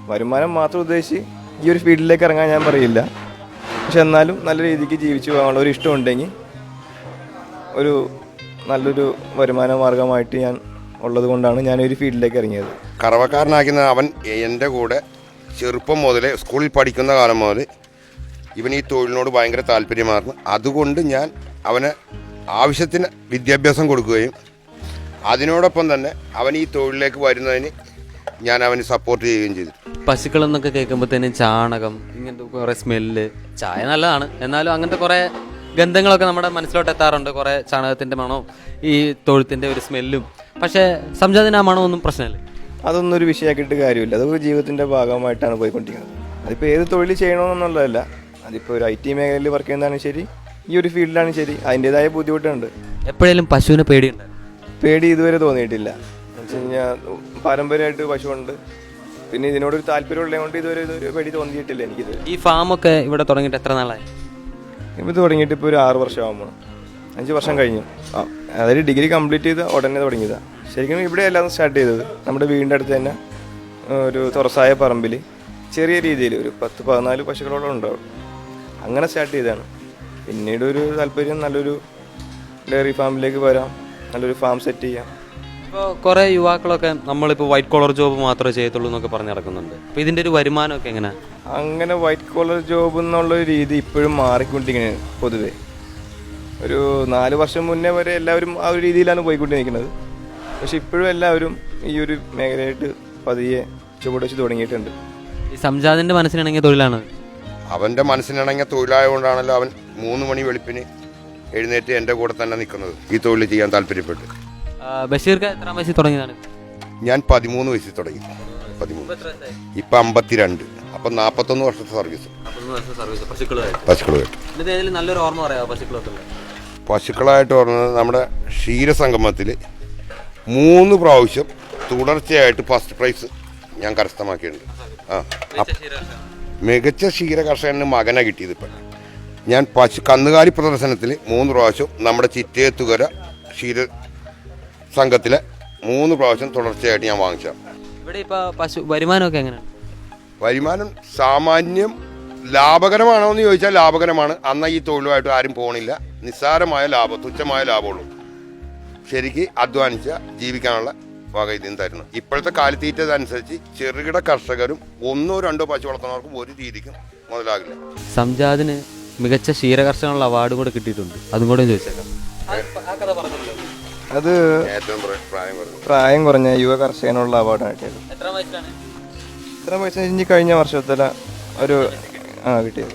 വരുമാനം മാത്രം ഉദ്ദേശിച്ച് ഈ ഒരു ഫീൽഡിലേക്ക് ഇറങ്ങാൻ ഞാൻ പറയില്ല. പക്ഷെ എന്നാലും നല്ല രീതിക്ക് ജീവിച്ചു പോകാനുള്ള ഒരു ഇഷ്ടമുണ്ടെങ്കിൽ ഒരു നല്ലൊരു വരുമാന മാർഗമായിട്ട് ഞാൻ ഉള്ളത് കൊണ്ടാണ് ഞാൻ ഒരു ഫീൽഡിലേക്ക് ഇറങ്ങിയത്. കറവക്കാരനാക്കുന്ന അവൻ എൻ്റെ കൂടെ ചെറുപ്പം മുതലേ സ്കൂളിൽ പഠിക്കുന്ന കാലം മുതൽ ഇവൻ ഈ തൊഴിലിനോട് ഭയങ്കര താല്പര്യമായിരുന്നു. അതുകൊണ്ട് ഞാൻ അവന് ആവശ്യത്തിന് വിദ്യാഭ്യാസം കൊടുക്കുകയും അതിനോടൊപ്പം തന്നെ അവൻ ഈ തൊഴിലിലേക്ക് വരുന്നതിന് ഞാൻ അവന് സപ്പോർട്ട് ചെയ്യുകയും ചെയ്തു. പശുക്കളെന്നൊക്കെ കേൾക്കുമ്പോഴത്തേനും ചാണകം, ഇങ്ങനത്തെ കുറേ സ്മെല്ല്, ചായ നല്ലതാണ്, എന്നാലും അങ്ങനത്തെ കുറേ ഗന്ധങ്ങളൊക്കെ നമ്മുടെ മനസ്സിലോട്ട് എത്താറുണ്ട്. കുറേ ചാണകത്തിൻ്റെ മണവും ഈ തൊഴുത്തിൻ്റെ ഒരു സ്മെല്ലും. പക്ഷേ സംജാതിന് ആ മണമൊന്നും പ്രശ്നമില്ല. അതൊന്നും ഒരു വിഷയമാക്കിയിട്ട് കാര്യമില്ല. അതൊരു ജീവിതത്തിൻ്റെ ഭാഗമായിട്ടാണ് പോയിക്കൊണ്ടിരിക്കുന്നത്. അതിപ്പോൾ ഏത് തൊഴിൽ ചെയ്യണമെന്നുള്ളതല്ല. അതിപ്പോൾ ഒരു IT മേഖലയിൽ വർക്ക് ചെയ്യുന്നതാണ് ശരി, ഈ ഒരു ഫീൽഡിലാണ് ശരി, അതിൻ്റേതായ ബുദ്ധിമുട്ടുണ്ട്. എപ്പോഴേലും പശുവിനെ പേടിയുണ്ട്? പേടി ഇതുവരെ തോന്നിയിട്ടില്ല. എന്ന് വെച്ച് കഴിഞ്ഞാൽ പാരമ്പര്യമായിട്ട് പശുവുണ്ട്, പിന്നെ ഇതിനോടൊരു താല്പര്യമുള്ളത് കൊണ്ട് ഇതുവരെ ഇതൊരു പേടി തോന്നിയിട്ടില്ല എനിക്കിത്. ഈ ഫാമൊക്കെ ഇവിടെ തുടങ്ങിയിട്ട് എത്ര നാളായി? ഇപ്പോൾ ഇത് തുടങ്ങിയിട്ട് ഇപ്പോൾ ഒരു 6 വർഷമാകുമ്പോൾ 5 വർഷം കഴിഞ്ഞു. അതായത് ഡിഗ്രി കംപ്ലീറ്റ് ചെയ്ത് ഉടനെ തുടങ്ങിയതാണ്. ശരിക്കും ഇവിടെ എല്ലാം സ്റ്റാർട്ട് ചെയ്തത് നമ്മുടെ വീടിൻ്റെ അടുത്ത് തന്നെ ഒരു തുറസായ പറമ്പിൽ ചെറിയ രീതിയിൽ ഒരു 10-14 പശുക്കളോളം ഉണ്ടാവും. അങ്ങനെ സ്റ്റാർട്ട് ചെയ്തതാണ്. പിന്നീട് ഒരു താല്പര്യം നല്ലൊരു ഡയറി ഫാമിലേക്ക് വരാം, നല്ലൊരു ഫാം സെറ്റ് ചെയ്യാം. ഇപ്പോൾ കുറേ യുവാക്കളൊക്കെ നമ്മളിപ്പോൾ വൈറ്റ് കോളർ ജോബ് മാത്രമേ ചെയ്യത്തുള്ളൂ എന്നൊക്കെ പറഞ്ഞ് നടക്കുന്നുണ്ട്. അപ്പോൾ ഇതിൻ്റെ ഒരു വരുമാനമൊക്കെ എങ്ങനെയാണ്? അങ്ങനെ വൈറ്റ് കോളർ ജോബ് എന്നുള്ള രീതി ഇപ്പോഴും മാറിക്കൊണ്ടിരിക്കുകയാണ്. പൊതുവേ ഒരു 4 വർഷം മുന്നേ വരെ എല്ലാവരും ആ ഒരു രീതിയിലാണ് പോയിക്കൊണ്ടിരിക്കുന്നത്. പക്ഷെ ഇപ്പോഴും എല്ലാവരും ഈ ഒരു മേഖലയായിട്ട് പതിയെ ചുവടുവെച്ച് തുടങ്ങിയിട്ടുണ്ട്. ഈ സംജാതിൻ്റെ മനസ്സിനിണങ്ങിയ തൊഴിലാണ്. അവൻ്റെ മനസ്സിനിണങ്ങിയ തൊഴിലായതുകൊണ്ടാണല്ലോ അവൻ 3 മണി വെളുപ്പിന് എഴുന്നേറ്റ് എൻ്റെ കൂടെ തന്നെ നിൽക്കുന്നത്, ഈ തൊഴിൽ ചെയ്യാൻ താല്പര്യപ്പെട്ട്. ബഷീർക്ക് എത്രാം വയസ്സിൽ തുടങ്ങിയതാണ്? ഞാൻ 13 വയസ്സിൽ തുടങ്ങി. 13 ഇപ്പം 52. അപ്പം 41 വർഷത്തെ സർവീസ് പശുക്കളുമായിട്ട്. നല്ലൊരു ഓർമ്മ പറയാമോ പശുക്കളൊക്കെ? പശുക്കളായിട്ട് പറഞ്ഞത് നമ്മുടെ ക്ഷീരസംഗമത്തിൽ 3 പ്രാവശ്യം തുടർച്ചയായിട്ട് ഫസ്റ്റ് പ്രൈസ് ഞാൻ കരസ്ഥമാക്കിയിട്ടുണ്ട്. മികച്ച ക്ഷീര കർഷകന് മകനെ കിട്ടിയത്. ഇപ്പം ഞാൻ കന്നുകാലി പ്രദർശനത്തിൽ 3 പ്രാവശ്യം നമ്മുടെ ചിറ്റേത്തുകര ക്ഷീര സംഘത്തിലെ 3 പ്രാവശ്യം തുടർച്ചയായിട്ട് ഞാൻ വാങ്ങിച്ച. ഇവിടെ ഇപ്പോൾ പശു വരുമാനമൊക്കെ എങ്ങനെയാണ്? വരുമാനം സാമാന്യം ലാഭകരമാണോ എന്ന് ചോദിച്ചാൽ ലാഭകരമാണ്. അന്ന് ഈ തൊഴിലുമായിട്ട് ആരും പോകണില്ല. നിസ്സാരമായ ലാഭം, തുച്ഛമായ ലാഭമുള്ളൂ. ശരിക്ക് അധ്വാനിച്ച ജീവിക്കാനുള്ള വക ഇതിന് തരുന്നു. ഇപ്പോഴത്തെ കാലിത്തീറ്റ അനുസരിച്ച് ചെറുകിട കർഷകരും 1-2 പശു വളർത്തുന്നവർക്കും ഒരു രീതിക്കും മുതലാകില്ല. സംജാതിന് മികച്ച ക്ഷീരകർഷകനുള്ള അവാർഡ് കൂടെ കിട്ടിയിട്ടുണ്ട്, അതും കൂടെ ചോദിച്ചേക്കാം. അത് ഏറ്റവും പ്രായം കുറഞ്ഞ യുവ കർഷകനുള്ള അവാർഡാണ് കിട്ടിയത്. എത്ര വയസ്സിലാണ്? ഇത്ര വയസ്സ് കഴിഞ്ഞ വർഷത്തില ഒരു കിട്ടിയത്.